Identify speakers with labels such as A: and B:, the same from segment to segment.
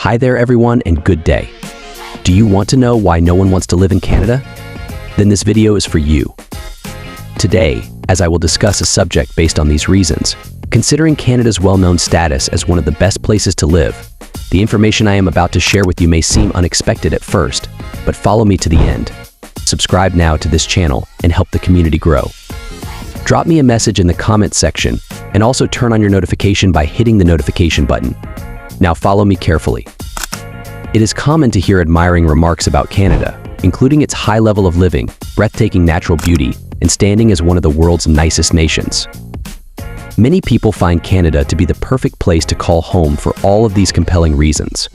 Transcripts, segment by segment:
A: Hi there everyone and good day. Do you want to know why no one wants to live in Canada? Then this video is for you. Today, as I will discuss a subject based on these reasons, considering Canada's well-known status as one of the best places to live, the information I am about to share with you may seem unexpected at first, but follow me to the end. Subscribe now to this channel and help the community grow. Drop me a message in the comments section and also turn on your notification by hitting the notification button. Now follow me carefully. It is common to hear admiring remarks about Canada, including its high level of living, breathtaking natural beauty, and standing as one of the world's nicest nations. Many people find Canada to be the perfect place to call home for all of these compelling reasons.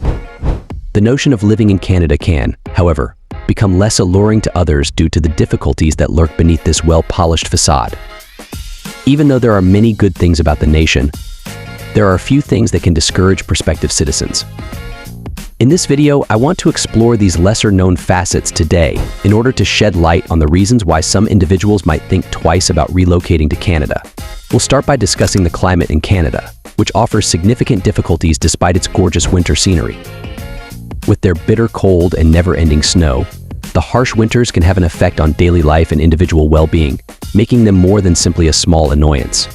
A: The notion of living in Canada can, however, become less alluring to others due to the difficulties that lurk beneath this well-polished facade. Even though there are many good things about the nation, there are a few things that can discourage prospective citizens. In this video, I want to explore these lesser-known facets today in order to shed light on the reasons why some individuals might think twice about relocating to Canada. We'll start by discussing the climate in Canada, which offers significant difficulties despite its gorgeous winter scenery. With their bitter cold and never-ending snow, the harsh winters can have an effect on daily life and individual well-being, making them more than simply a small annoyance.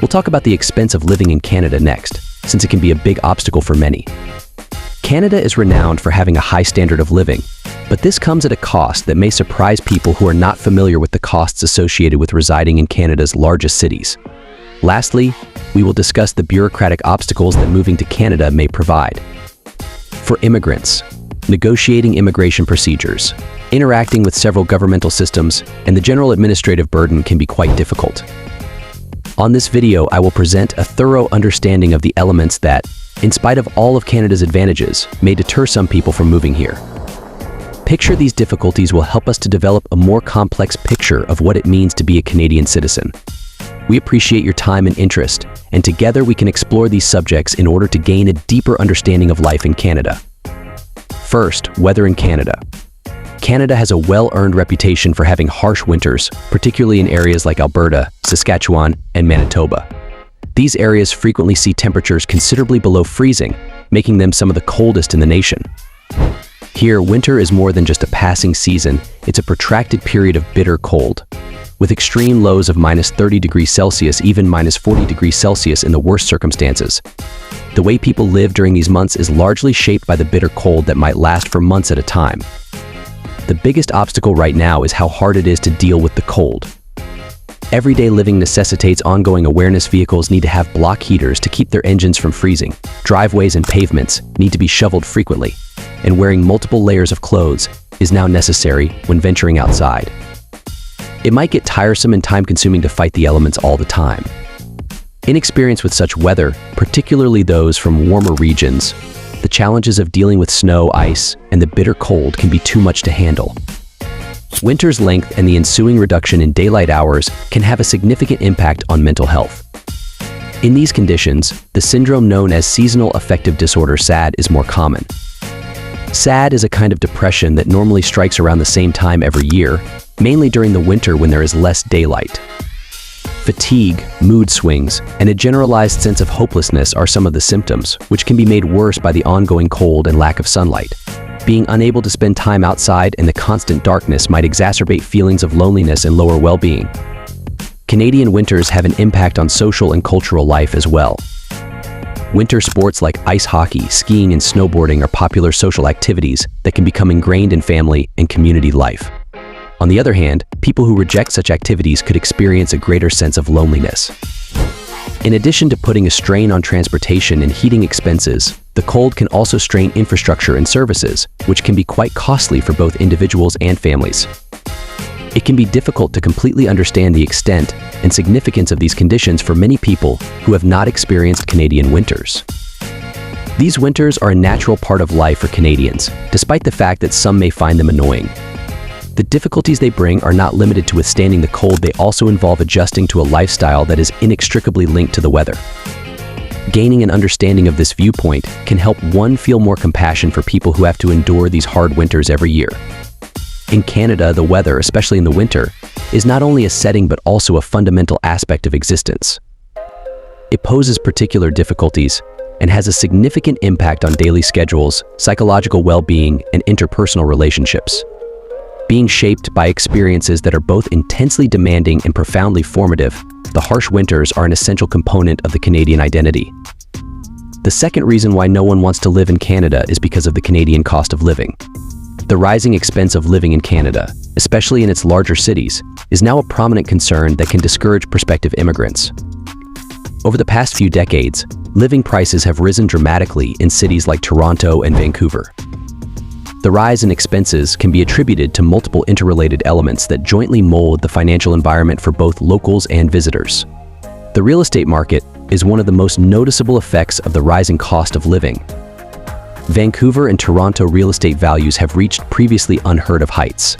A: We'll talk about the expense of living in Canada next, since it can be a big obstacle for many. Canada is renowned for having a high standard of living, but this comes at a cost that may surprise people who are not familiar with the costs associated with residing in Canada's largest cities. Lastly, we will discuss the bureaucratic obstacles that moving to Canada may provide. For immigrants, negotiating immigration procedures, interacting with several governmental systems, and the general administrative burden can be quite difficult. On this video, I will present a thorough understanding of the elements that, in spite of all of Canada's advantages, may deter some people from moving here. Picture these difficulties will help us to develop a more complex picture of what it means to be a Canadian citizen. We appreciate your time and interest, and together we can explore these subjects in order to gain a deeper understanding of life in Canada. First, weather in Canada. Canada has a well-earned reputation for having harsh winters, particularly in areas like Alberta, Saskatchewan, and Manitoba. These areas frequently see temperatures considerably below freezing, making them some of the coldest in the nation. Here, winter is more than just a passing season, it's a protracted period of bitter cold. With extreme lows of -30 degrees Celsius, even -40 degrees Celsius in the worst circumstances. The way people live during these months is largely shaped by the bitter cold that might last for months at a time. The biggest obstacle right now is how hard it is to deal with the cold. Everyday living necessitates ongoing awareness. Vehicles need to have block heaters to keep their engines from freezing. Driveways and pavements need to be shoveled frequently, and wearing multiple layers of clothes is now necessary when venturing outside. It might get tiresome and time-consuming to fight the elements all the time. Inexperience with such weather, particularly those from warmer regions, the challenges of dealing with snow, ice, and the bitter cold can be too much to handle. Winter's length and the ensuing reduction in daylight hours can have a significant impact on mental health. In these conditions, the syndrome known as seasonal affective disorder (SAD) is more common. SAD is a kind of depression that normally strikes around the same time every year, mainly during the winter when there is less daylight. Fatigue, mood swings, and a generalized sense of hopelessness are some of the symptoms, which can be made worse by the ongoing cold and lack of sunlight. Being unable to spend time outside and the constant darkness might exacerbate feelings of loneliness and lower well-being. Canadian winters have an impact on social and cultural life as well. Winter sports like ice hockey, skiing, and snowboarding are popular social activities that can become ingrained in family and community life. On the other hand, people who reject such activities could experience a greater sense of loneliness. In addition to putting a strain on transportation and heating expenses, the cold can also strain infrastructure and services, which can be quite costly for both individuals and families. It can be difficult to completely understand the extent and significance of these conditions for many people who have not experienced Canadian winters. These winters are a natural part of life for Canadians, despite the fact that some may find them annoying. The difficulties they bring are not limited to withstanding the cold, they also involve adjusting to a lifestyle that is inextricably linked to the weather. Gaining an understanding of this viewpoint can help one feel more compassion for people who have to endure these hard winters every year. In Canada, the weather, especially in the winter, is not only a setting but also a fundamental aspect of existence. It poses particular difficulties and has a significant impact on daily schedules, psychological well-being, and interpersonal relationships. Being shaped by experiences that are both intensely demanding and profoundly formative, the harsh winters are an essential component of the Canadian identity. The second reason why no one wants to live in Canada is because of the Canadian cost of living. The rising expense of living in Canada, especially in its larger cities, is now a prominent concern that can discourage prospective immigrants. Over the past few decades, living prices have risen dramatically in cities like Toronto and Vancouver. The rise in expenses can be attributed to multiple interrelated elements that jointly mold the financial environment for both locals and visitors. The real estate market is one of the most noticeable effects of the rising cost of living. Vancouver and Toronto real estate values have reached previously unheard of heights.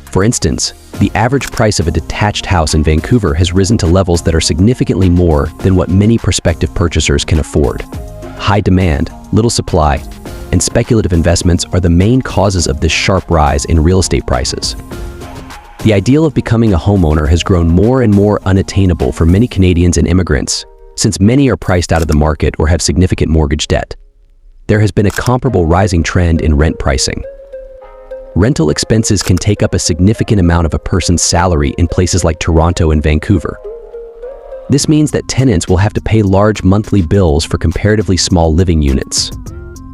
A: For instance, the average price of a detached house in Vancouver has risen to levels that are significantly more than what many prospective purchasers can afford. High demand, little supply, and speculative investments are the main causes of this sharp rise in real estate prices. The ideal of becoming a homeowner has grown more and more unattainable for many Canadians and immigrants, since many are priced out of the market or have significant mortgage debt. There has been a comparable rising trend in rent pricing. Rental expenses can take up a significant amount of a person's salary in places like Toronto and Vancouver. This means that tenants will have to pay large monthly bills for comparatively small living units.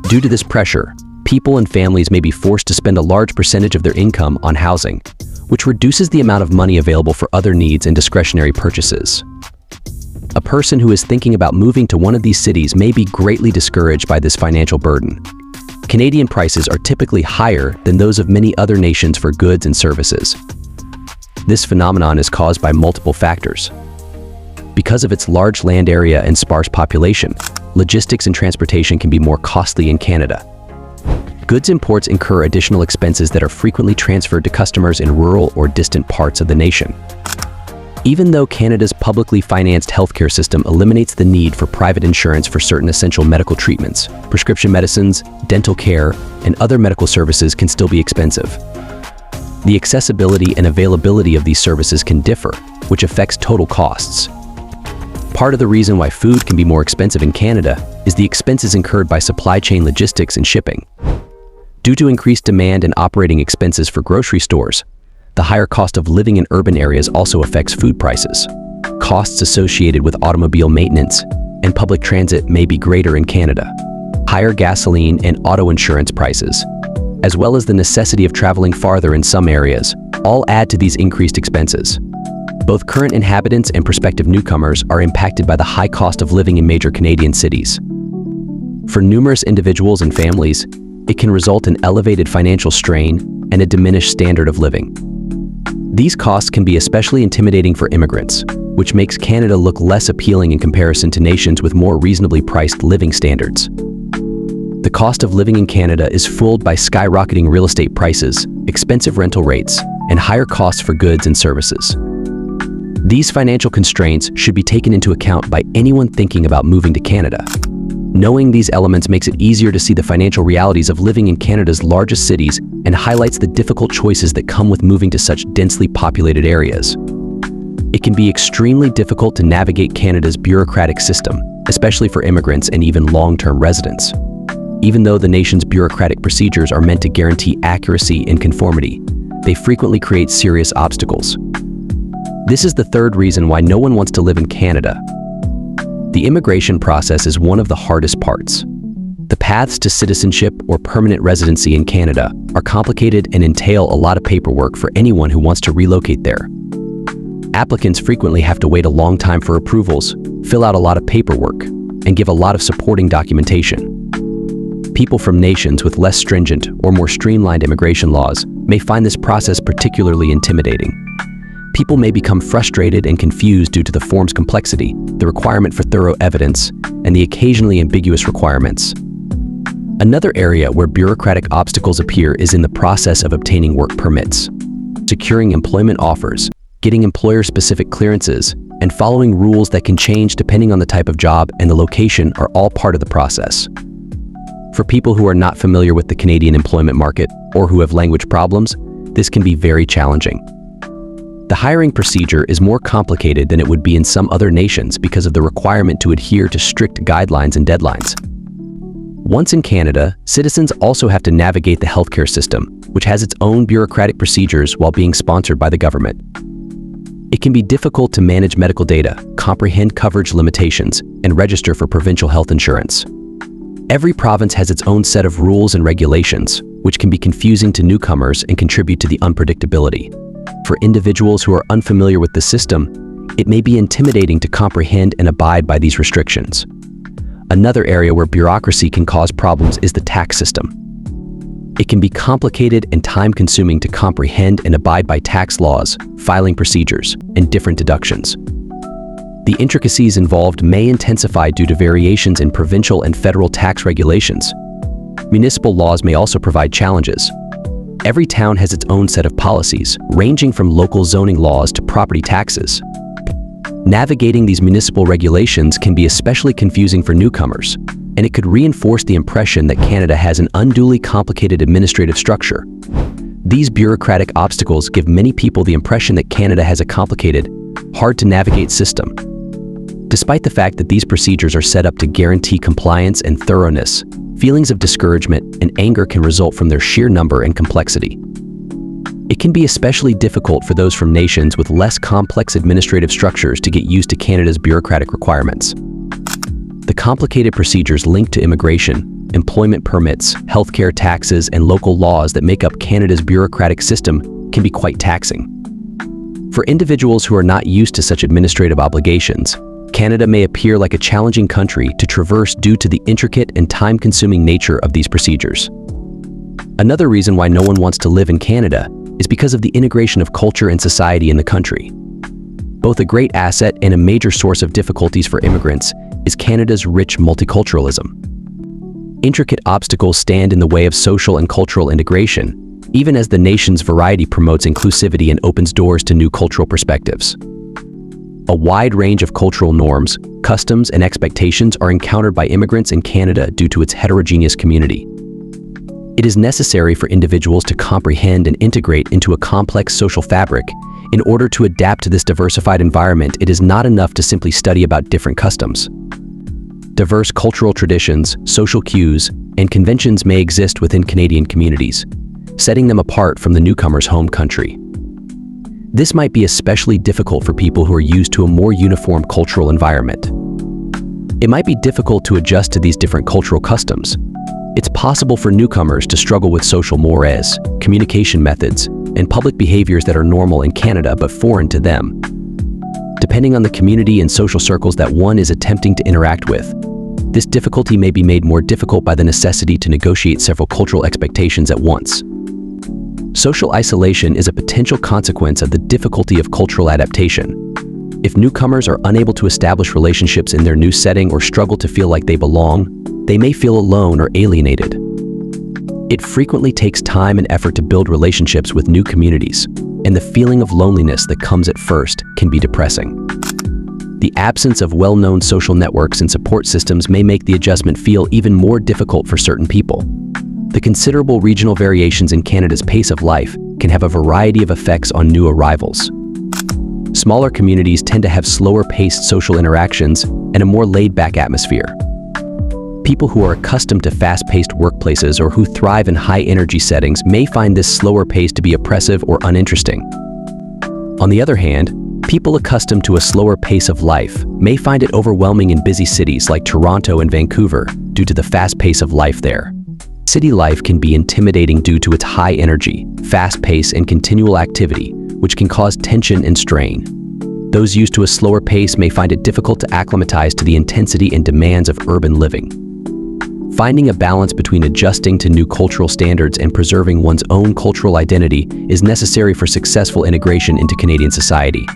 A: Due to this pressure, people and families may be forced to spend a large percentage of their income on housing, which reduces the amount of money available for other needs and discretionary purchases. A person who is thinking about moving to one of these cities may be greatly discouraged by this financial burden. Canadian prices are typically higher than those of many other nations for goods and services. This phenomenon is caused by multiple factors. Because of its large land area and sparse population, logistics and transportation can be more costly in Canada. Goods imports incur additional expenses that are frequently transferred to customers in rural or distant parts of the nation. Even though Canada's publicly financed healthcare system eliminates the need for private insurance for certain essential medical treatments, prescription medicines, dental care, and other medical services can still be expensive. The accessibility and availability of these services can differ, which affects total costs. Part of the reason why food can be more expensive in Canada is the expenses incurred by supply chain logistics and shipping. Due to increased demand and operating expenses for grocery stores, the higher cost of living in urban areas also affects food prices. Costs associated with automobile maintenance and public transit may be greater in Canada. Higher gasoline and auto insurance prices, as well as the necessity of traveling farther in some areas, all add to these increased expenses. Both current inhabitants and prospective newcomers are impacted by the high cost of living in major Canadian cities. For numerous individuals and families, it can result in elevated financial strain and a diminished standard of living. These costs can be especially intimidating for immigrants, which makes Canada look less appealing in comparison to nations with more reasonably priced living standards. The cost of living in Canada is fueled by skyrocketing real estate prices, expensive rental rates, and higher costs for goods and services. These financial constraints should be taken into account by anyone thinking about moving to Canada. Knowing these elements makes it easier to see the financial realities of living in Canada's largest cities and highlights the difficult choices that come with moving to such densely populated areas. It can be extremely difficult to navigate Canada's bureaucratic system, especially for immigrants and even long-term residents. Even though the nation's bureaucratic procedures are meant to guarantee accuracy and conformity, they frequently create serious obstacles. This is the third reason why no one wants to live in Canada. The immigration process is one of the hardest parts. The paths to citizenship or permanent residency in Canada are complicated and entail a lot of paperwork for anyone who wants to relocate there. Applicants frequently have to wait a long time for approvals, fill out a lot of paperwork, and give a lot of supporting documentation. People from nations with less stringent or more streamlined immigration laws may find this process particularly intimidating. People may become frustrated and confused due to the form's complexity, the requirement for thorough evidence, and the occasionally ambiguous requirements. Another area where bureaucratic obstacles appear is in the process of obtaining work permits. Securing employment offers, getting employer-specific clearances, and following rules that can change depending on the type of job and the location are all part of the process. For people who are not familiar with the Canadian employment market or who have language problems, this can be very challenging. The hiring procedure is more complicated than it would be in some other nations because of the requirement to adhere to strict guidelines and deadlines. Once in Canada, citizens also have to navigate the healthcare system, which has its own bureaucratic procedures while being sponsored by the government. It can be difficult to manage medical data, comprehend coverage limitations, and register for provincial health insurance. Every province has its own set of rules and regulations, which can be confusing to newcomers and contribute to the unpredictability. For individuals who are unfamiliar with the system, it may be intimidating to comprehend and abide by these restrictions. Another area where bureaucracy can cause problems is the tax system. It can be complicated and time-consuming to comprehend and abide by tax laws, filing procedures, and different deductions. The intricacies involved may intensify due to variations in provincial and federal tax regulations. Municipal laws may also provide challenges. Every town has its own set of policies, ranging from local zoning laws to property taxes. Navigating these municipal regulations can be especially confusing for newcomers, and it could reinforce the impression that Canada has an unduly complicated administrative structure. These bureaucratic obstacles give many people the impression that Canada has a complicated, hard-to-navigate system. Despite the fact that these procedures are set up to guarantee compliance and thoroughness, feelings of discouragement and anger can result from their sheer number and complexity. It can be especially difficult for those from nations with less complex administrative structures to get used to Canada's bureaucratic requirements. The complicated procedures linked to immigration, employment permits, healthcare taxes, and local laws that make up Canada's bureaucratic system can be quite taxing. For individuals who are not used to such administrative obligations, Canada may appear like a challenging country to traverse due to the intricate and time-consuming nature of these procedures. Another reason why no one wants to live in Canada is because of the integration of culture and society in the country. Both a great asset and a major source of difficulties for immigrants is Canada's rich multiculturalism. Intricate obstacles stand in the way of social and cultural integration, even as the nation's variety promotes inclusivity and opens doors to new cultural perspectives. A wide range of cultural norms, customs, and expectations are encountered by immigrants in Canada due to its heterogeneous community. It is necessary for individuals to comprehend and integrate into a complex social fabric. In order to adapt to this diversified environment, it is not enough to simply study about different customs. Diverse cultural traditions, social cues, and conventions may exist within Canadian communities, setting them apart from the newcomer's home country. This might be especially difficult for people who are used to a more uniform cultural environment. It might be difficult to adjust to these different cultural customs. It's possible for newcomers to struggle with social mores, communication methods, and public behaviors that are normal in Canada but foreign to them. Depending on the community and social circles that one is attempting to interact with, this difficulty may be made more difficult by the necessity to negotiate several cultural expectations at once. Social isolation is a potential consequence of the difficulty of cultural adaptation. If newcomers are unable to establish relationships in their new setting or struggle to feel like they belong, they may feel alone or alienated. It frequently takes time and effort to build relationships with new communities, and the feeling of loneliness that comes at first can be depressing. The absence of well-known social networks and support systems may make the adjustment feel even more difficult for certain people. The considerable regional variations in Canada's pace of life can have a variety of effects on new arrivals. Smaller communities tend to have slower-paced social interactions and a more laid-back atmosphere. People who are accustomed to fast-paced workplaces or who thrive in high-energy settings may find this slower pace to be oppressive or uninteresting. On the other hand, people accustomed to a slower pace of life may find it overwhelming in busy cities like Toronto and Vancouver due to the fast pace of life there. City life can be intimidating due to its high energy, fast pace, and continual activity, which can cause tension and strain. Those used to a slower pace may find it difficult to acclimatize to the intensity and demands of urban living. Finding a balance between adjusting to new cultural standards and preserving one's own cultural identity is necessary for successful integration into Canadian society.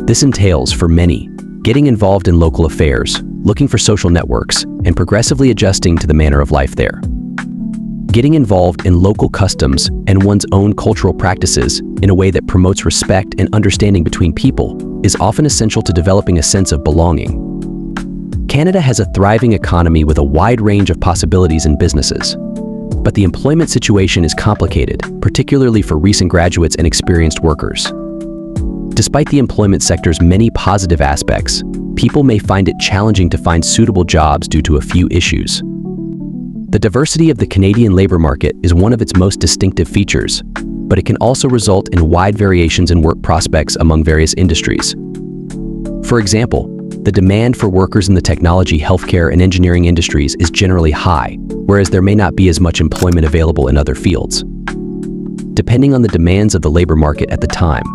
A: This entails, for many, getting involved in local affairs, looking for social networks, and progressively adjusting to the manner of life there. Getting involved in local customs and one's own cultural practices in a way that promotes respect and understanding between people is often essential to developing a sense of belonging. Canada has a thriving economy with a wide range of possibilities and businesses, but the employment situation is complicated, particularly for recent graduates and experienced workers. Despite the employment sector's many positive aspects, people may find it challenging to find suitable jobs due to a few issues. The diversity of the Canadian labor market is one of its most distinctive features, but it can also result in wide variations in work prospects among various industries. For example, the demand for workers in the technology, healthcare, and engineering industries is generally high, whereas there may not be as much employment available in other fields. Depending on the demands of the labor market at the time,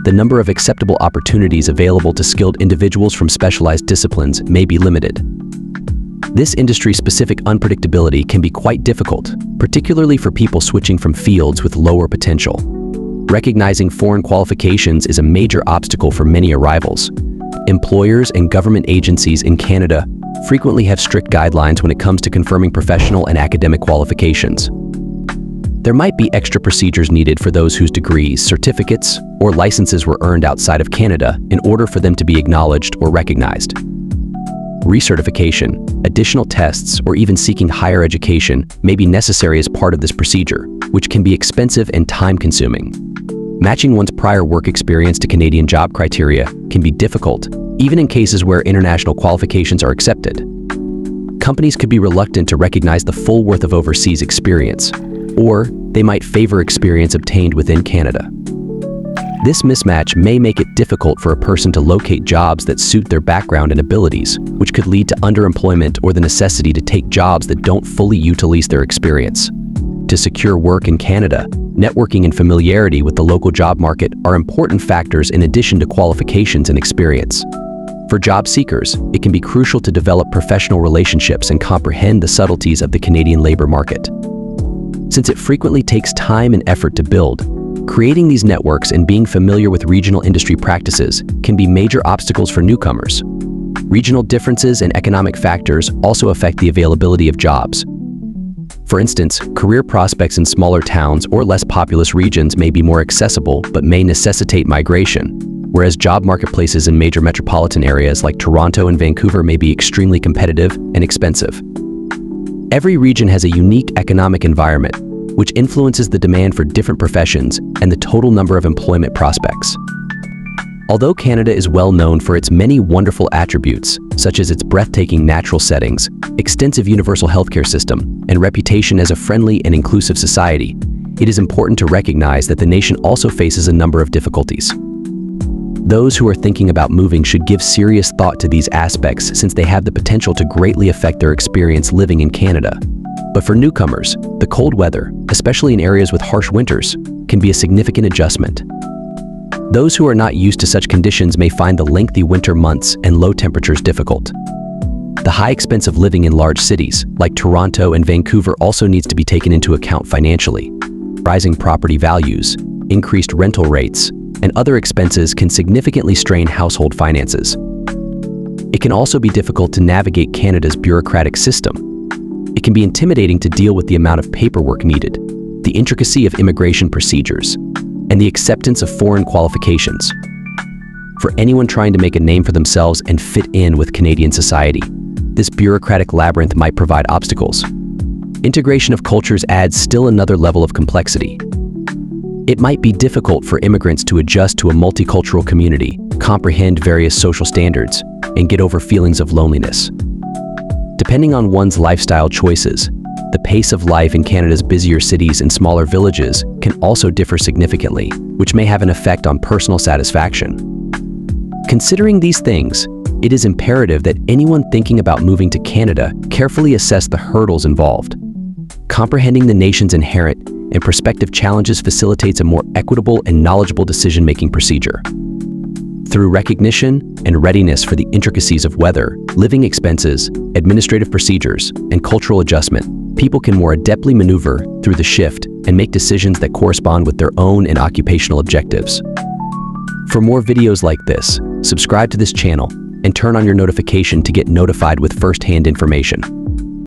A: the number of acceptable opportunities available to skilled individuals from specialized disciplines may be limited. This industry-specific unpredictability can be quite difficult, particularly for people switching from fields with lower potential. Recognizing foreign qualifications is a major obstacle for many arrivals. Employers and government agencies in Canada frequently have strict guidelines when it comes to confirming professional and academic qualifications. There might be extra procedures needed for those whose degrees, certificates, or licenses were earned outside of Canada in order for them to be acknowledged or recognized. Recertification, additional tests, or even seeking higher education may be necessary as part of this procedure, which can be expensive and time-consuming. Matching one's prior work experience to Canadian job criteria can be difficult, even in cases where international qualifications are accepted. Companies could be reluctant to recognize the full worth of overseas experience, or they might favor experience obtained within Canada. This mismatch may make it difficult for a person to locate jobs that suit their background and abilities, which could lead to underemployment or the necessity to take jobs that don't fully utilize their experience. To secure work in Canada, networking and familiarity with the local job market are important factors in addition to qualifications and experience. For job seekers, it can be crucial to develop professional relationships and comprehend the subtleties of the Canadian labor market. Since it frequently takes time and effort to build, creating these networks and being familiar with regional industry practices can be major obstacles for newcomers. Regional differences and economic factors also affect the availability of jobs. For instance, career prospects in smaller towns or less populous regions may be more accessible but may necessitate migration, whereas job marketplaces in major metropolitan areas like Toronto and Vancouver may be extremely competitive and expensive. Every region has a unique economic environment, which influences the demand for different professions and the total number of employment prospects. Although Canada is well known for its many wonderful attributes, such as its breathtaking natural settings, extensive universal healthcare system, and reputation as a friendly and inclusive society, it is important to recognize that the nation also faces a number of difficulties. Those who are thinking about moving should give serious thought to these aspects since they have the potential to greatly affect their experience living in Canada. But for newcomers, the cold weather, especially in areas with harsh winters, can be a significant adjustment. Those who are not used to such conditions may find the lengthy winter months and low temperatures difficult. The high expense of living in large cities, like Toronto and Vancouver, also needs to be taken into account financially. Rising property values, increased rental rates, and other expenses can significantly strain household finances. It can also be difficult to navigate Canada's bureaucratic system. It can be intimidating to deal with the amount of paperwork needed, the intricacy of immigration procedures, and the acceptance of foreign qualifications. For anyone trying to make a name for themselves and fit in with Canadian society, this bureaucratic labyrinth might provide obstacles. Integration of cultures adds still another level of complexity. It might be difficult for immigrants to adjust to a multicultural community, comprehend various social standards, and get over feelings of loneliness. Depending on one's lifestyle choices, the pace of life in Canada's busier cities and smaller villages can also differ significantly, which may have an effect on personal satisfaction. Considering these things, it is imperative that anyone thinking about moving to Canada carefully assess the hurdles involved. Comprehending the nation's inherent and prospective challenges facilitates a more equitable and knowledgeable decision-making procedure. Through recognition and readiness for the intricacies of weather, living expenses, administrative procedures, and cultural adjustment, people can more adeptly maneuver through the shift and make decisions that correspond with their own and occupational objectives. For more videos like this, subscribe to this channel and turn on your notification to get notified with first-hand information.